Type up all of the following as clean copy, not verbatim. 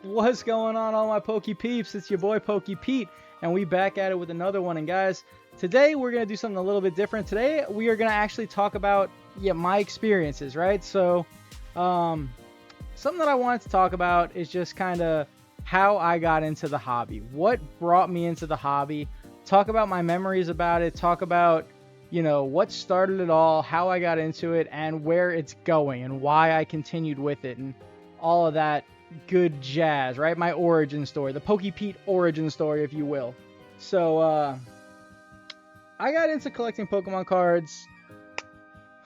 What's going on, all my Poke Peeps? It's your boy Poke Pete, and we back at it with another one. And guys, today we're gonna do something a little bit different. Today we are gonna actually talk about my experiences, right? So, something that I wanted to talk about is just kind of how I got into the hobby, what brought me into the hobby. Talk about my memories about it. Talk about what started it all, how I got into it, and where it's going, and why I continued with it, and all of that good jazz, right? My origin story, the Poke Pete origin story, if you will. So, I got into collecting Pokemon cards.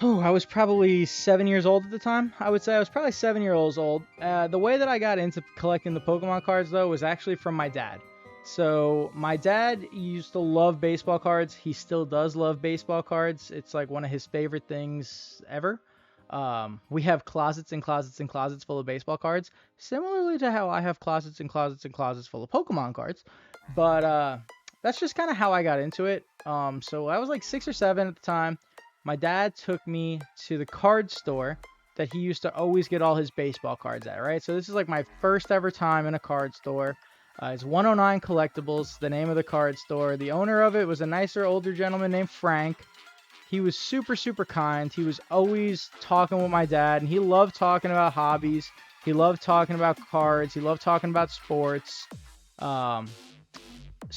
I was probably 7 years old at the time. I would say I was probably 7 years old. The way that I got into collecting the Pokemon cards, though, was actually from my dad. So my dad used to love baseball cards. He still does love baseball cards. It's like one of his favorite things ever. We have closets and closets and closets full of baseball cards, similarly to how I have closets and closets and closets full of Pokemon cards. But that's just kind of how I got into it. So I was like 6 or 7 at the time. My dad took me to the card store that he used to always get all his baseball cards at, right? So this is like my first ever time in a card store. It's 109 Collectibles, the name of the card store. The owner of it was a nicer, older gentleman named Frank. He was super, super kind. He was always talking with my dad, and he loved talking about hobbies. He loved talking about cards. He loved talking about sports. So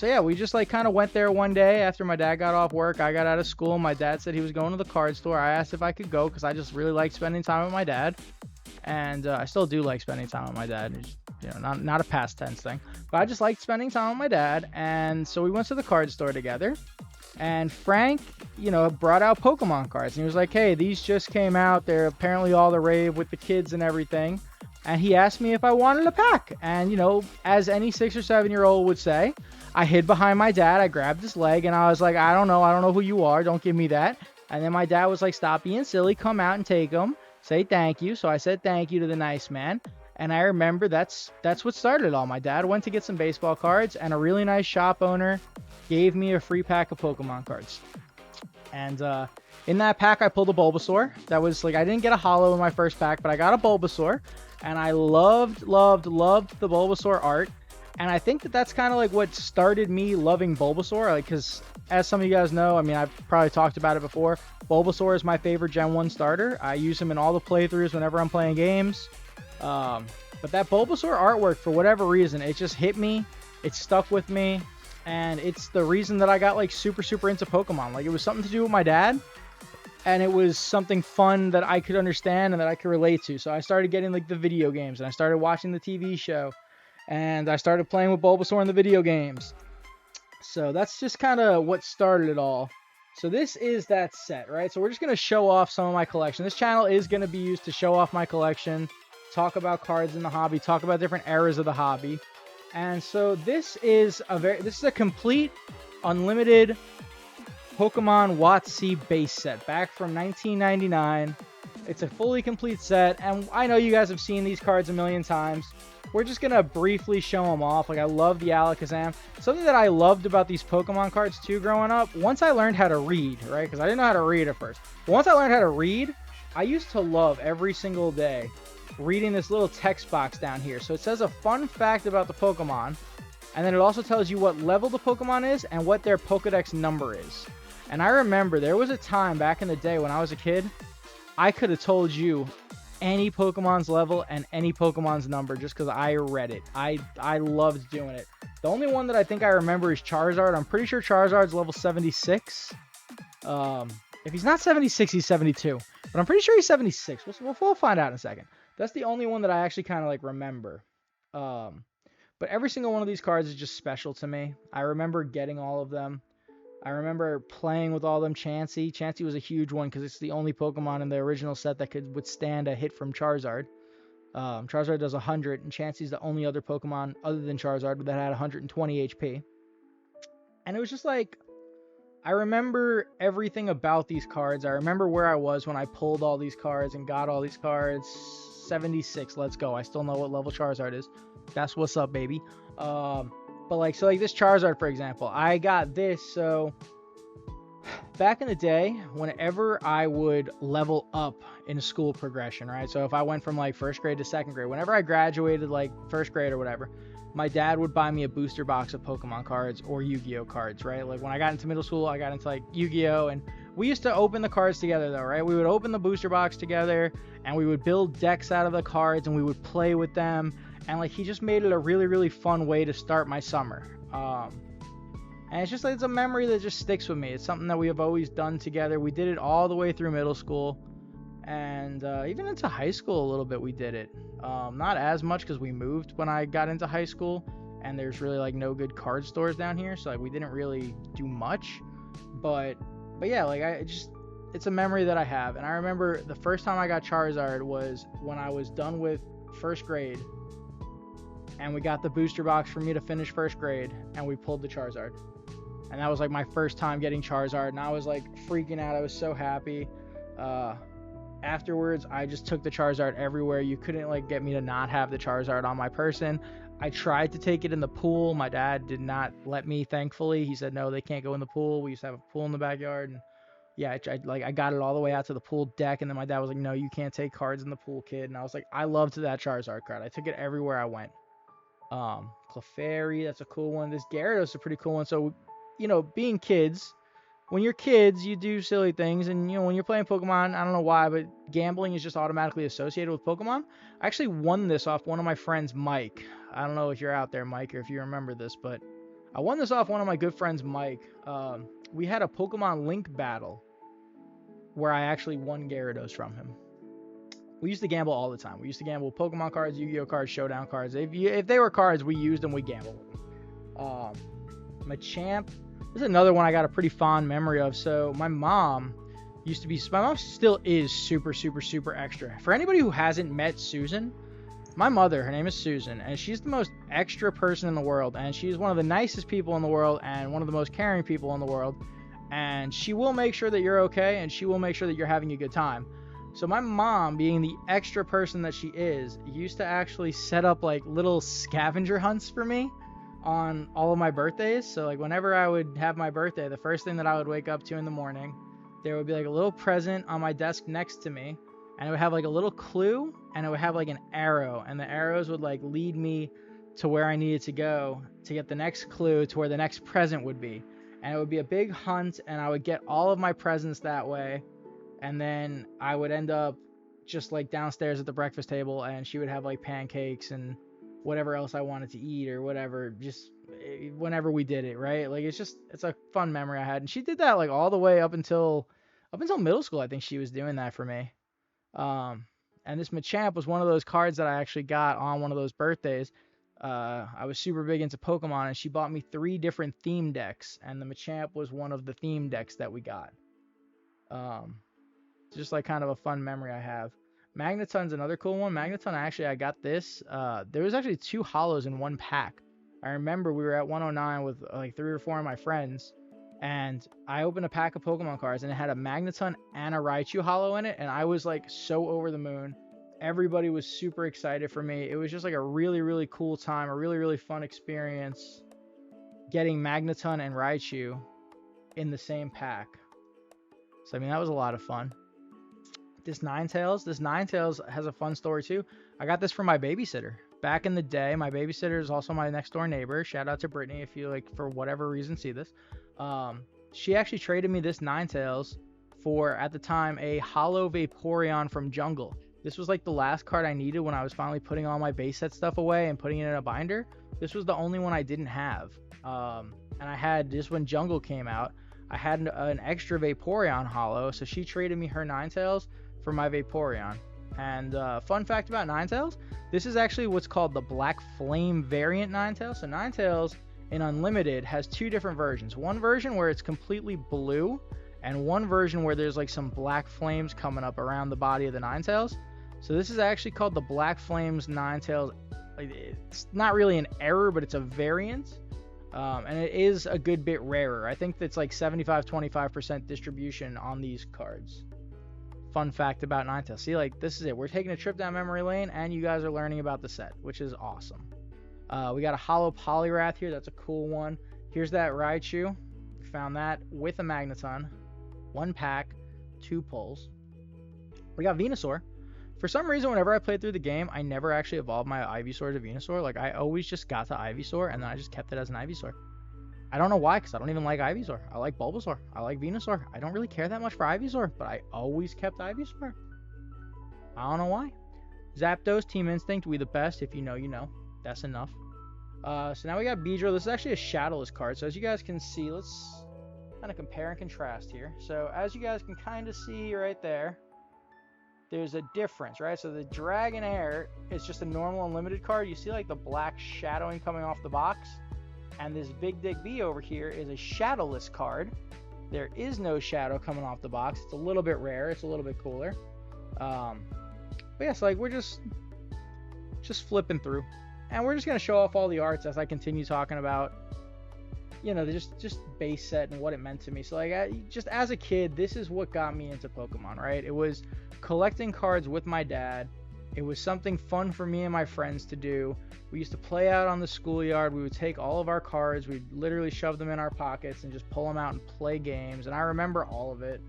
yeah, we just like kind of went there one day after my dad got off work. I got out of school. My dad said he was going to the card store. I asked if I could go because I just really like spending time with my dad. And I still do like spending time with my dad. It's, not a past tense thing. But I just liked spending time with my dad. And so we went to the card store together. And Frank, brought out Pokemon cards. And he was like, hey, these just came out. They're apparently all the rave with the kids and everything. And he asked me if I wanted a pack. And, as any 6 or 7 year old would say, I hid behind my dad. I grabbed his leg and I was like, I don't know who you are. Don't give me that. And then my dad was like, stop being silly. Come out and take them. Say thank you. So I said thank you to the nice man. And I remember that's what started it all. My dad went to get some baseball cards, and a really nice shop owner gave me a free pack of Pokemon cards. And in that pack, I pulled a Bulbasaur. That was like, I didn't get a holo in my first pack, but I got a Bulbasaur. And I loved the Bulbasaur art. And I think that's kind of like what started me loving Bulbasaur. Like, because as some of you guys know, I've probably talked about it before. Bulbasaur is my favorite Gen 1 starter. I use him in all the playthroughs whenever I'm playing games. But that Bulbasaur artwork, for whatever reason, it just hit me. It stuck with me. And it's the reason that I got like super, super into Pokemon. Like, it was something to do with my dad. And it was something fun that I could understand and that I could relate to. So I started getting like the video games, and I started watching the TV show. And I started playing with Bulbasaur in the video games. So that's just kind of what started it all. So this is that set, right? So we're just going to show off some of my collection. This channel is going to be used to show off my collection, talk about cards in the hobby, talk about different eras of the hobby. And so this is a complete, unlimited Pokemon WoTC Base Set back from 1999. It's a fully complete set, and I know you guys have seen these cards a million times. We're just going to briefly show them off. Like, I love the Alakazam. Something that I loved about these Pokemon cards, too, growing up, once I learned how to read, right? Because I didn't know how to read at first. But once I learned how to read, I used to love every single day reading this little text box down here. So it says a fun fact about the Pokemon, and then it also tells you what level the Pokemon is and what their Pokedex number is. And I remember there was a time back in the day when I was a kid, I could have told you any Pokemon's level and any Pokemon's number just because I read it. I loved doing it. The only one that I think I remember is Charizard. I'm pretty sure Charizard's level 76. If he's not 76, he's 72. But I'm pretty sure he's 76. We'll find out in a second. That's the only one that I actually kind of like remember. But every single one of these cards is just special to me. I remember getting all of them. I remember playing with all them. Chansey. Chansey was a huge one because it's the only Pokemon in the original set that could withstand a hit from Charizard. Charizard does 100, and Chansey's the only other Pokemon other than Charizard that had 120 HP. And it was just like, I remember everything about these cards. I remember where I was when I pulled all these cards and got all these cards. 76, let's go. I still know what level Charizard is. That's what's up, baby. But like this Charizard, for example, I got this. So back in the day, whenever I would level up in school progression, right? So if I went from like first grade to second grade, whenever I graduated like first grade or whatever, my dad would buy me a booster box of Pokemon cards or Yu-Gi-Oh cards, right? Like when I got into middle school, I got into like Yu-Gi-Oh, and we used to open the cards together though, right? We would open the booster box together and we would build decks out of the cards and we would play with them. And like he just made it a really, really fun way to start my summer. And it's just like, it's a memory that just sticks with me. It's something that we have always done together. We did it all the way through middle school, and even into high school a little bit we did it. Not as much because we moved when I got into high school, and there's really like no good card stores down here, so like we didn't really do much. But yeah, like it's a memory that I have. And I remember the first time I got Charizard was when I was done with first grade, and we got the booster box for me to finish first grade, and we pulled the Charizard. And that was like my first time getting Charizard, and I was like freaking out. I was so happy. Afterwards, I just took the Charizard everywhere. You couldn't like get me to not have the Charizard on my person. I tried to take it in the pool. My dad did not let me, thankfully. He said, no, they can't go in the pool. We used to have a pool in the backyard. And yeah, I got it all the way out to the pool deck, and then my dad was like, no, you can't take cards in the pool, kid. And I was like, I loved that Charizard card. I took it everywhere I went. Clefairy, that's a cool one. This Gyarados is a pretty cool one. So, you know, being kids, when you're kids, you do silly things. And, you know, when you're playing Pokemon, I don't know why, but gambling is just automatically associated with Pokemon. I actually won this off one of my friends, Mike. I don't know if you're out there, Mike, or if you remember this, but I won this off one of my good friends, Mike. We had a Pokemon Link battle where I actually won Gyarados from him. We used to gamble all the time. We used to gamble Pokemon cards, Yu-Gi-Oh cards, Showdown cards. If they were cards, we used them, we gambled with them. Machamp. This is another one I got a pretty fond memory of. So my mom still is super, super, super extra. For anybody who hasn't met Susan, my mother, her name is Susan, and she's the most extra person in the world. And she's one of the nicest people in the world and one of the most caring people in the world. And she will make sure that you're okay, and she will make sure that you're having a good time. So my mom, being the extra person that she is, used to actually set up like little scavenger hunts for me on all of my birthdays. So like whenever I would have my birthday, the first thing that I would wake up to in the morning, there would be like a little present on my desk next to me, and it would have like a little clue, and it would have like an arrow, and the arrows would like lead me to where I needed to go to get the next clue to where the next present would be. And it would be a big hunt, and I would get all of my presents that way. And then I would end up just like downstairs at the breakfast table, and she would have like pancakes and whatever else I wanted to eat or whatever, just whenever we did it, right? Like it's a fun memory I had. And she did that like all the way up until middle school. I think she was doing that for me. And this Machamp was one of those cards that I actually got on one of those birthdays. I was super big into Pokemon, and she bought me 3 different theme decks, and the Machamp was one of the theme decks that we got. Just like kind of a fun memory I have. Magneton's another cool one. Magneton, actually, I got this. There was actually 2 holos in one pack. I remember we were at 109 with like 3 or 4 of my friends, and I opened a pack of Pokemon cards, and it had a Magneton and a Raichu holo in it, and I was like so over the moon. Everybody was super excited for me. It was just like a really, really cool time, a really, really fun experience getting Magneton and Raichu in the same pack. So, I mean, that was a lot of fun. This Ninetales has a fun story too. I got this from my babysitter. Back in the day, my babysitter is also my next door neighbor. Shout out to Brittany if you like, for whatever reason, see this. She actually traded me this Ninetales for, at the time, a holo Vaporeon from Jungle. This was like the last card I needed when I was finally putting all my base set stuff away and putting it in a binder. This was the only one I didn't have. And I had this when Jungle came out. I had an extra Vaporeon holo, so she traded me her Ninetales for my Vaporeon. And fun fact about Ninetales, this is actually what's called the Black Flame variant Ninetales. So Ninetales in Unlimited has 2 different versions. One version where it's completely blue, and one version where there's like some black flames coming up around the body of the Ninetales. So this is actually called the Black Flames Ninetales. It's not really an error, but it's a variant. And it is a good bit rarer. I think it's like 75-25% distribution on these cards. Fun fact about Ninetales. See, like, this is it. We're taking a trip down memory lane, and you guys are learning about the set, which is awesome. We got a holo Poliwrath here. That's a cool one. Here's that Raichu. We found that with a Magneton. 1 pack, 2 pulls. We got Venusaur. For some reason, whenever I played through the game, I never actually evolved my Ivysaur to Venusaur. Like, I always just got to Ivysaur, and then I just kept it as an Ivysaur. I don't know why, because I don't even like Ivysaur. I like Bulbasaur. I like Venusaur. I don't really care that much for Ivysaur, but I always kept Ivysaur. I don't know why. Zapdos, Team Instinct, we the best. If you know, you know. That's enough. So now we got Beedrill. This is actually a shadowless card. So as you guys can see, let's kind of compare and contrast here. So as you guys can kind of see right there, there's a difference, right? So the Dragonair is just a normal unlimited card. You see like the black shadowing coming off the box. And this Big Dick B over here is a shadowless card. There is no shadow coming off the box. It's a little bit rare. It's a little bit cooler. But yeah, so like we're just flipping through. And we're just going to show off all the arts as I continue talking about, you know, just base set and what it meant to me. So like just as a kid, this is what got me into Pokemon, right? It was collecting cards with my dad. It was something fun for me and my friends to do. We used to play out on the schoolyard. We would take all of our cards. We'd literally shove them in our pockets and just pull them out and play games. And I remember all of it.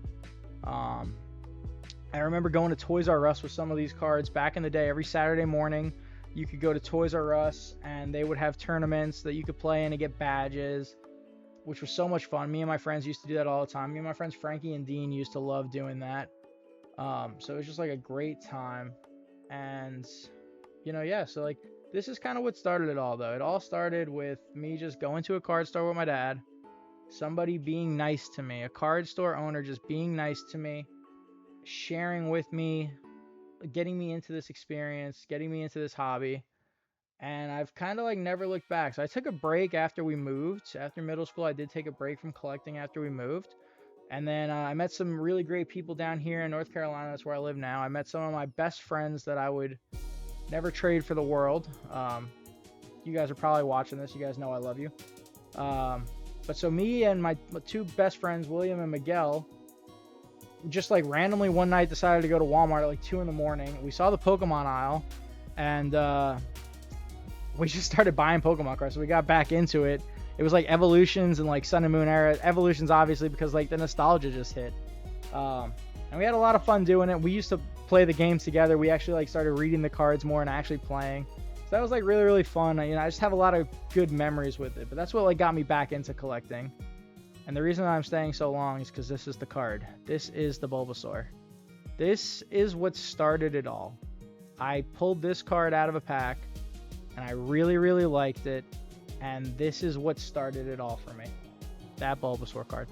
I remember going to Toys R Us with some of these cards back in the day. Every Saturday morning, you could go to Toys R Us and they would have tournaments that you could play in to get badges, which was so much fun. Me and my friends used to do that all the time. Me and my friends Frankie and Dean used to love doing that. So it was just like a great time. And, you know, yeah, so like this is kind of what started it all, though. It all started with me just going to a card store with my dad, somebody being nice to me, a card store owner just being nice to me, sharing with me, getting me into this experience, getting me into this hobby. And I've kind of like never looked back. So I took a break after we moved. After middle school, I did take a break from collecting after we moved. And then I met some really great people down here in North Carolina. That's where I live now. I met some of my best friends that I would never trade for the world. You guys are probably watching this. You guys know I love you. But so me and my two best friends, William and Miguel, just like randomly one night decided to go to Walmart at like 2 in the morning. We saw the Pokemon aisle and we just started buying Pokemon cards. So we got back into it. It was like Evolutions and like Sun and Moon era. Evolutions obviously because like the nostalgia just hit. And we had a lot of fun doing it. We used to play the games together. We actually like started reading the cards more and actually playing. So that was like really, really fun. You know, I just have a lot of good memories with it. But that's what like got me back into collecting. And the reason I'm staying so long is because this is the card. This is the Bulbasaur. This is what started it all. I pulled this card out of a pack and I really, really liked it. And this is what started it all for me. That Bulbasaur card.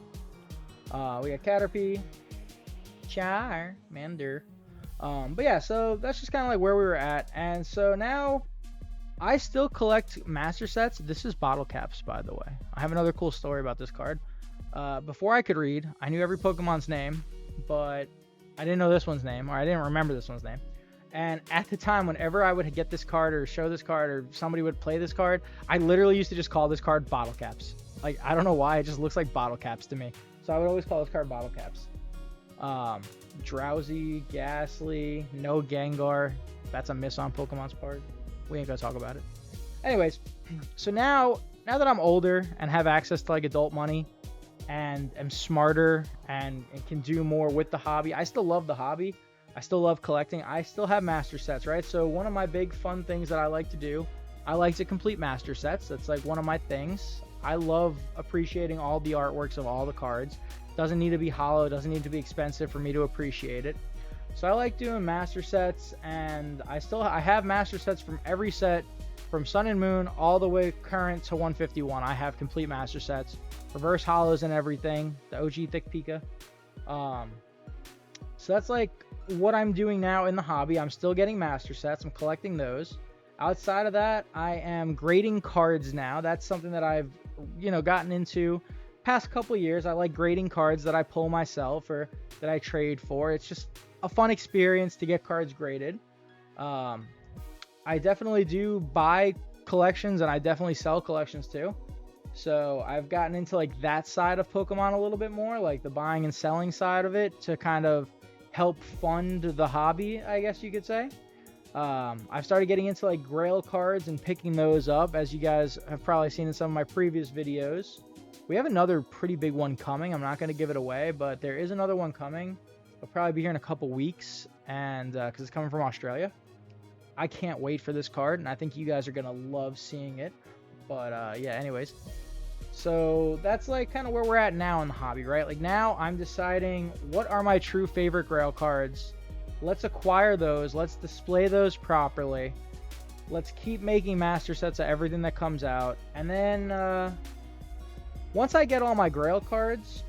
We got Caterpie, Charmander. But yeah, so that's just kind of like where we were at. And so now I still collect master sets. This is bottle caps, by the way. I have another cool story about this card. Before I could read, I knew every Pokemon's name, but I didn't know this one's name, or I didn't remember this one's name. And at the time, whenever I would get this card or show this card or somebody would play this card, I literally used to just call this card bottle caps. Like, I don't know why, it just looks like bottle caps to me. So I would always call this card bottle caps. Drowsy, Ghastly, no Gengar. That's a miss on Pokemon's part. We ain't gonna talk about it. Anyways, so now that I'm older and have access to like adult money and am smarter and can do more with the hobby, I still love the hobby. I still love collecting. I still have master sets, right? So one of my big fun things that I like to do, I like to complete master sets. That's like one of my things. I love appreciating all the artworks of all the cards. Doesn't need to be hollow, doesn't need to be expensive for me to appreciate it. So I like doing master sets, and I have master sets from every set from Sun and Moon all the way current to 151. I have complete master sets, reverse hollows and everything, the OG Thick Pika. So that's like what I'm doing now in the hobby. I'm still getting master sets. I'm collecting those. Outside of that, I am grading cards now. That's something that I've, gotten into past couple years. I like grading cards that I pull myself or that I trade for. It's just a fun experience to get cards graded. I definitely do buy collections and I definitely sell collections too. So I've gotten into like that side of Pokemon a little bit more, like the buying and selling side of it, to kind of help fund the hobby, I guess you could say. I've started getting into like Grail cards and picking those up, as you guys have probably seen in some of my previous videos. We have another pretty big one coming. I'm not going to give it away, but there is another one coming. It'll probably be here in a couple weeks, and because it's coming from Australia. I can't wait for this card, and I think you guys are gonna love seeing it. But yeah, anyways, so that's like kind of where we're at now in the hobby, right? Like now I'm deciding what are my true favorite Grail cards. Let's acquire those. Let's display those properly. Let's keep making master sets of everything that comes out. And then once I get all my Grail cards,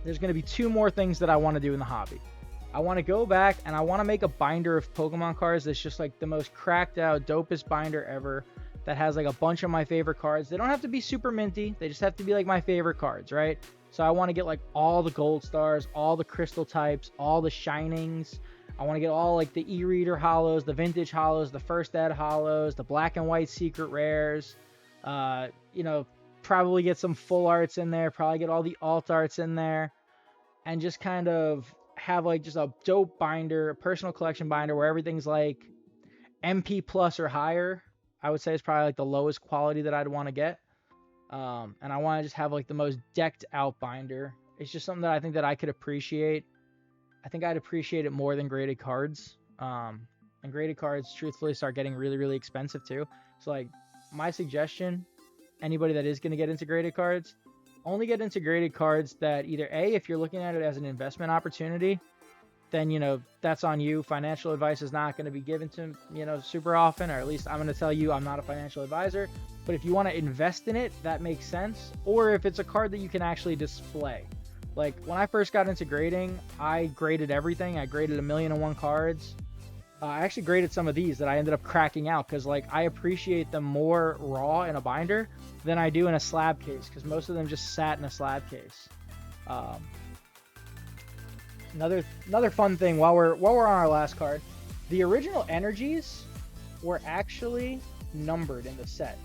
there's going to be 2 more things that I want to do in the hobby. I want to go back and I want to make a binder of Pokemon cards that's just like the most cracked out, dopest binder ever, that has like a bunch of my favorite cards. They don't have to be super minty. They just have to be like my favorite cards, right? So I want to get like all the gold stars, all the crystal types, all the shinings. I want to get all like the e-reader hollows, the vintage hollows, the first ed hollows, the black and white secret rares. You know, probably get some full arts in there, probably get all the alt arts in there, and just kind of have like just a dope binder, a personal collection binder where everything's like MP plus or higher. I would say it's probably like the lowest quality that I'd want to get. And I want to just have like the most decked out binder. It's just something that I think that I could appreciate. I think I'd appreciate it more than graded cards. And graded cards, truthfully, start getting really, really expensive too. So like my suggestion, anybody that is going to get into graded cards, only get into graded cards that either A, if you're looking at it as an investment opportunity, then, you know, that's on you. Financial advice is not going to be given to, you know, super often, or at least I'm going to tell you I'm not a financial advisor. But if you want to invest in it, that makes sense. Or if it's a card that you can actually display. Like when I first got into grading, I graded everything. I graded 1,000,001 cards. I actually graded some of these that I ended up cracking out because like I appreciate them more raw in a binder than I do in a slab case, because most of them just sat in a slab case. Another fun thing while we're on our last card, the original energies were actually numbered in the set.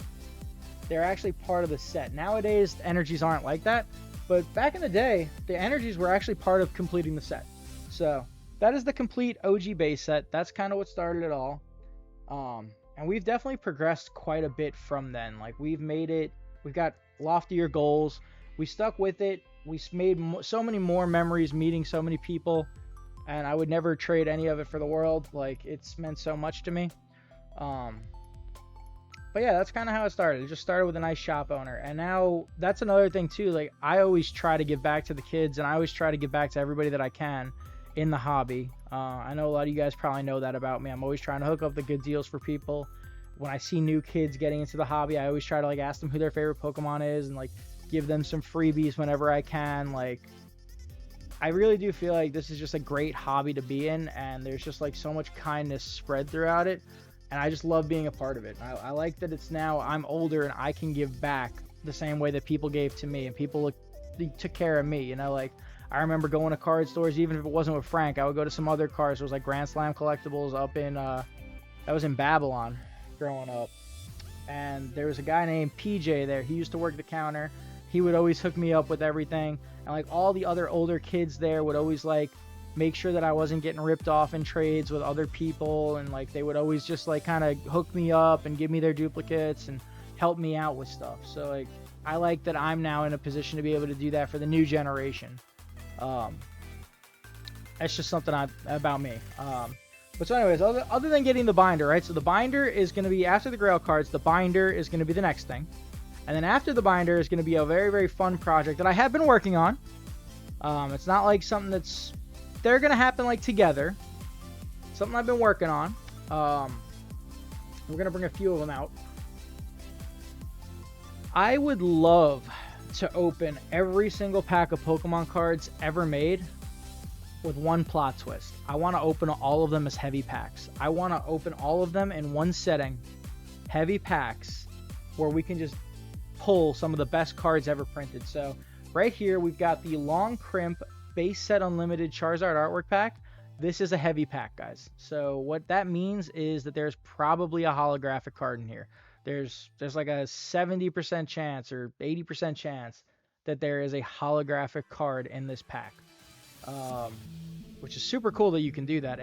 They're actually part of the set. Nowadays, the energies aren't like that, but back in the day, the energies were actually part of completing the set. So that is the complete OG base set. That's kind of what started it all. And we've definitely progressed quite a bit from then. Like we've got loftier goals. We stuck with it. We made so many more memories meeting so many people, and I would never trade any of it for the world. Like it's meant so much to me. But yeah, that's kind of how it started. It just started with a nice shop owner, and now that's another thing too. Like I always try to give back to the kids, and I always try to give back to everybody that I can in the hobby. I know a lot of you guys probably know that about me. I'm always trying to hook up the good deals for people. When I see new kids getting into the hobby, I always try to like ask them who their favorite Pokemon is and like give them some freebies whenever I can. Like I really do feel like this is just a great hobby to be in, and there's just like so much kindness spread throughout it, and I just love being a part of it. I like that it's now I'm older and I can give back the same way that people gave to me, and people took care of me, you know. Like I remember going to card stores, even if it wasn't with Frank, I would go to some other card stores like Grand Slam Collectibles up in that was in Babylon growing up, and there was a guy named PJ there. He used to work the counter. He would always hook me up with everything, and like all the other older kids there would always like make sure that I wasn't getting ripped off in trades with other people, and like they would always just like kind of hook me up and give me their duplicates and help me out with stuff. So like I like that I'm now in a position to be able to do that for the new generation. That's just something about me. But so anyways, other than getting the binder, right? So the binder is going to be after the Grail cards. The binder is going to be the next thing. And then after the binder is going to be a very, very fun project that I have been working on. It's not like something they're going to happen like together. Something I've been working on. We're going to bring a few of them out. I would love to open every single pack of Pokemon cards ever made with one plot twist. I want to open all of them as heavy packs. I want to open all of them in one setting, heavy packs, where we can just pull some of the best cards ever printed. So right here we've got the Long Crimp Base Set Unlimited Charizard artwork pack. This is a heavy pack, guys. So what that means is that there's probably a holographic card in here. There's like a 70% chance or 80% chance that there is a holographic card in this pack, which is super cool that you can do that,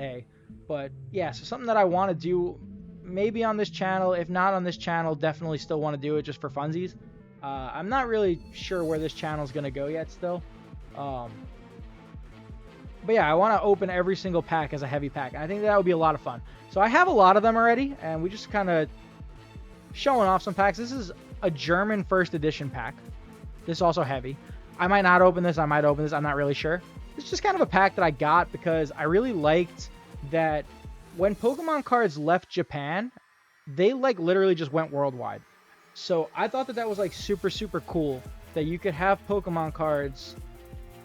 But yeah, so something that I want to do maybe on this channel. If not on this channel, definitely still want to do it just for funsies. I'm not really sure where this channel is going to go yet still. But But yeah, I want to open every single pack as a heavy pack. And I think that would be a lot of fun. So I have a lot of them already, and we just kind of showing off some packs. This is a German first edition pack. This is also heavy. I might not open this. I might open this. I'm not really sure. It's just kind of a pack that I got because I really liked that when Pokemon cards left Japan, they like literally just went worldwide. So I thought that that was like super, super cool that you could have Pokemon cards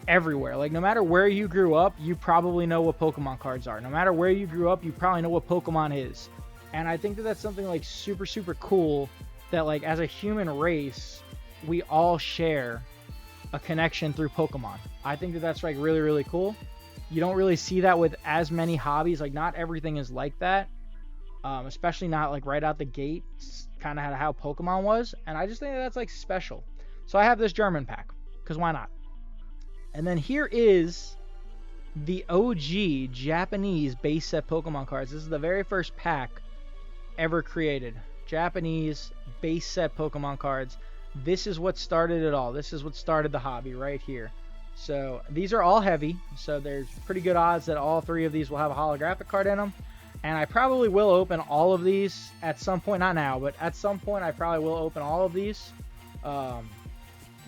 everywhere. Like no matter where you grew up, you probably know what Pokemon cards are. No matter where you grew up, you probably know what Pokemon is. And I think that that's something like super, super cool that like as a human race, we all share a connection through Pokemon. I think that that's like really, really cool. You don't really see that with as many hobbies. Like not everything is like that. Especially not like right out the gate, kind of how Pokemon was. And I just think that that's like special. So I have this German pack because why not? And then here is the OG Japanese base set Pokemon cards. This is the very first pack ever created. Japanese base set Pokemon cards. This is what started it all. This is what started the hobby right here. So these are all heavy. So there's pretty good odds that all three of these will have a holographic card in them. And I probably will open all of these at some point. Not now, but at some point I probably will open all of these.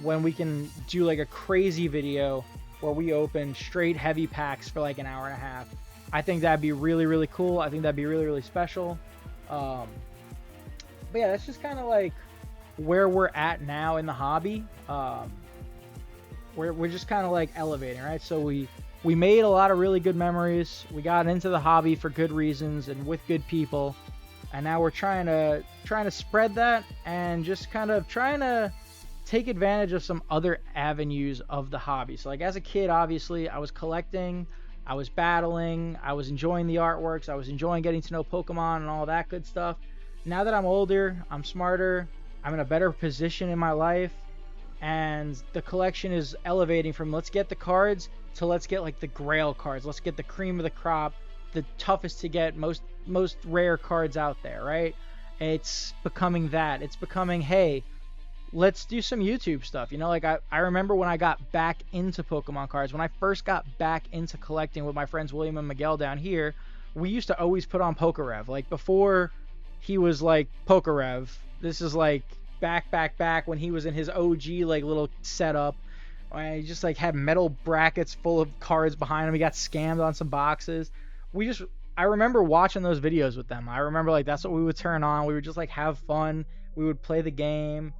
When we can do like a crazy video where we open straight heavy packs for like an hour and a half. I think that'd be really, really cool. I think that'd be really, really special. But yeah, that's just kind of like where we're at now in the hobby. We're just kind of like elevating, right? So we made a lot of really good memories. We got into the hobby for good reasons and with good people. And now we're trying to spread that and just kind of trying to take advantage of some other avenues of the hobby. So like as a kid, obviously I was collecting, I was battling, I was enjoying the artworks, I was enjoying getting to know Pokemon and all that good stuff. Now that I'm older, I'm smarter, I'm in a better position in my life, and the collection is elevating from let's get the cards to let's get like the grail cards. Let's get the cream of the crop, the toughest to get, most rare cards out there, right? It's becoming that. It's becoming, hey, let's do some YouTube stuff. You know, like I remember when I got back into Pokemon cards, when I first got back into collecting with my friends William and Miguel down here, we used to always put on Pokerev. Like before he was like Pokerev, this is like back when he was in his OG like little setup. He just like had metal brackets full of cards behind him. He got scammed on some boxes. I remember watching those videos with them. I remember like that's what we would turn on. We would just like have fun. We would play the game.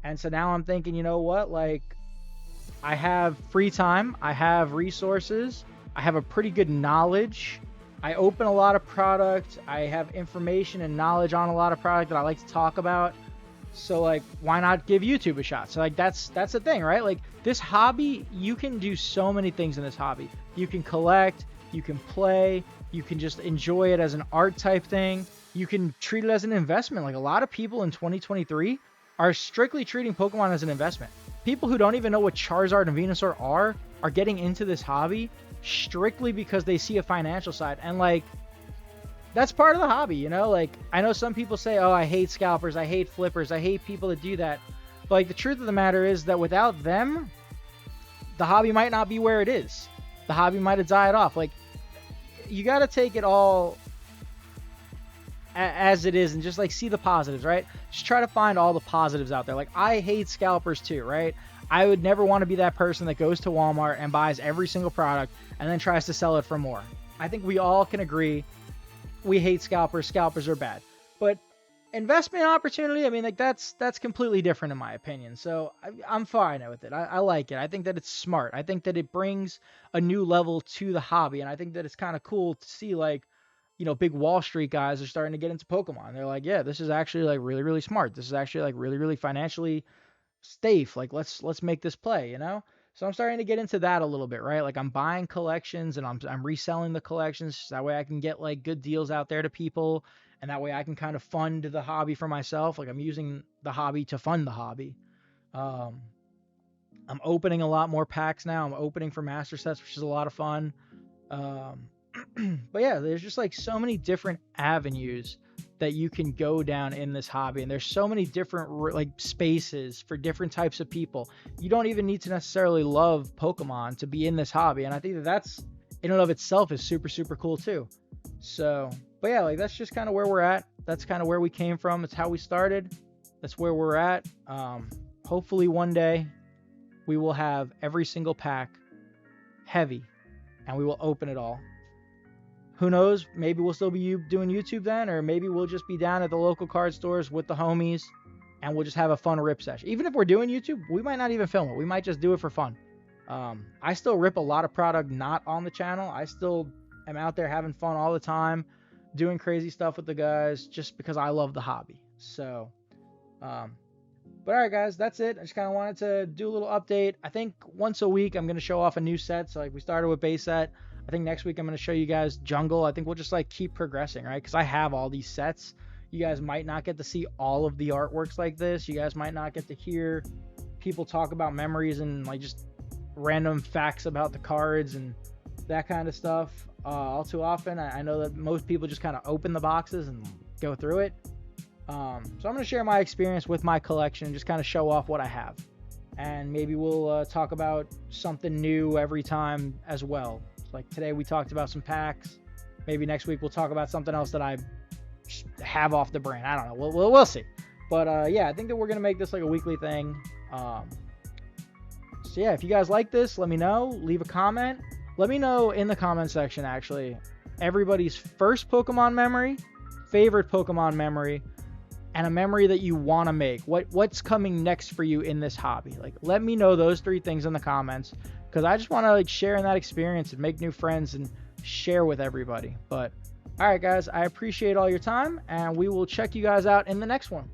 And so now I'm thinking, you know what? Like I have free time. I have resources. I have a pretty good knowledge. I open a lot of product. I have information and knowledge on a lot of product that I like to talk about. So like, why not give YouTube a shot? So like, that's the thing, right? Like this hobby, you can do so many things in this hobby. You can collect, you can play, you can just enjoy it as an art type thing. You can treat it as an investment. Like a lot of people in 2023 are strictly treating Pokemon as an investment. People who don't even know what Charizard and Venusaur are getting into this hobby strictly because they see a financial side. And like, that's part of the hobby, you know? Like, I know some people say, oh, I hate scalpers, I hate flippers, I hate people that do that. But like, the truth of the matter is that without them, the hobby might not be where it is. The hobby might have died off. Like, you got to take it all as it is and just like see the positives, right? Just try to find all the positives out there. Like I hate scalpers too, right? I would never want to be that person that goes to Walmart and buys every single product and then tries to sell it for more. I think we all can agree we hate scalpers. Scalpers are bad. But investment opportunity, I mean, like that's completely different in my opinion. So I'm fine with it. I like it. I think that it's smart. I think that it brings a new level to the hobby. And I think that it's kind of cool to see like, you know, big Wall Street guys are starting to get into Pokemon. They're like, yeah, this is actually like really, really smart. This is actually like really, really financially safe. Like let's make this play, you know? So I'm starting to get into that a little bit, right? Like I'm buying collections and I'm reselling the collections. So that way I can get like good deals out there to people. And that way I can kind of fund the hobby for myself. Like I'm using the hobby to fund the hobby. I'm opening a lot more packs now. I'm opening for master sets, which is a lot of fun. But yeah, there's just like so many different avenues that you can go down in this hobby, and there's so many different like spaces for different types of people. You don't even need to necessarily love Pokemon to be in this hobby, and I think that that's in and of itself is super, super cool too. So, but yeah, like that's just kind of where we're at. That's kind of where we came from. It's how we started. That's where we're at. Hopefully one day we will have every single pack heavy and we will open it all. Who knows? Maybe we'll still be doing YouTube then, or maybe we'll just be down at the local card stores with the homies and we'll just have a fun rip session. Even if we're doing YouTube, we might not even film it. We might just do it for fun. I still rip a lot of product not on the channel. I still am out there having fun all the time, doing crazy stuff with the guys just because I love the hobby. So, but all right, guys, that's it. I just kind of wanted to do a little update. I think once a week I'm going to show off a new set. So like we started with base set. I think next week I'm going to show you guys jungle. I think we'll just like keep progressing, right? Because I have all these sets. You guys might not get to see all of the artworks like this. You guys might not get to hear people talk about memories and like just random facts about the cards and that kind of stuff all too often. I know that most people just kind of open the boxes and go through it. So I'm going to share my experience with my collection, just kind of show off what I have. And maybe we'll talk about something new every time as well. Like today we talked about some packs. Maybe next week we'll talk about something else that I have off the brand. I don't know. We'll see. But yeah, I think that we're going to make this like a weekly thing. So yeah, if you guys like this, let me know. Leave a comment. Let me know in the comment section, actually, everybody's first Pokemon memory, favorite Pokemon memory, and a memory that you want to make. What's coming next for you in this hobby? Like, let me know those 3 things in the comments, because I just want to like share in that experience and make new friends and share with everybody. But all right, guys, I appreciate all your time, and we will check you guys out in the next one.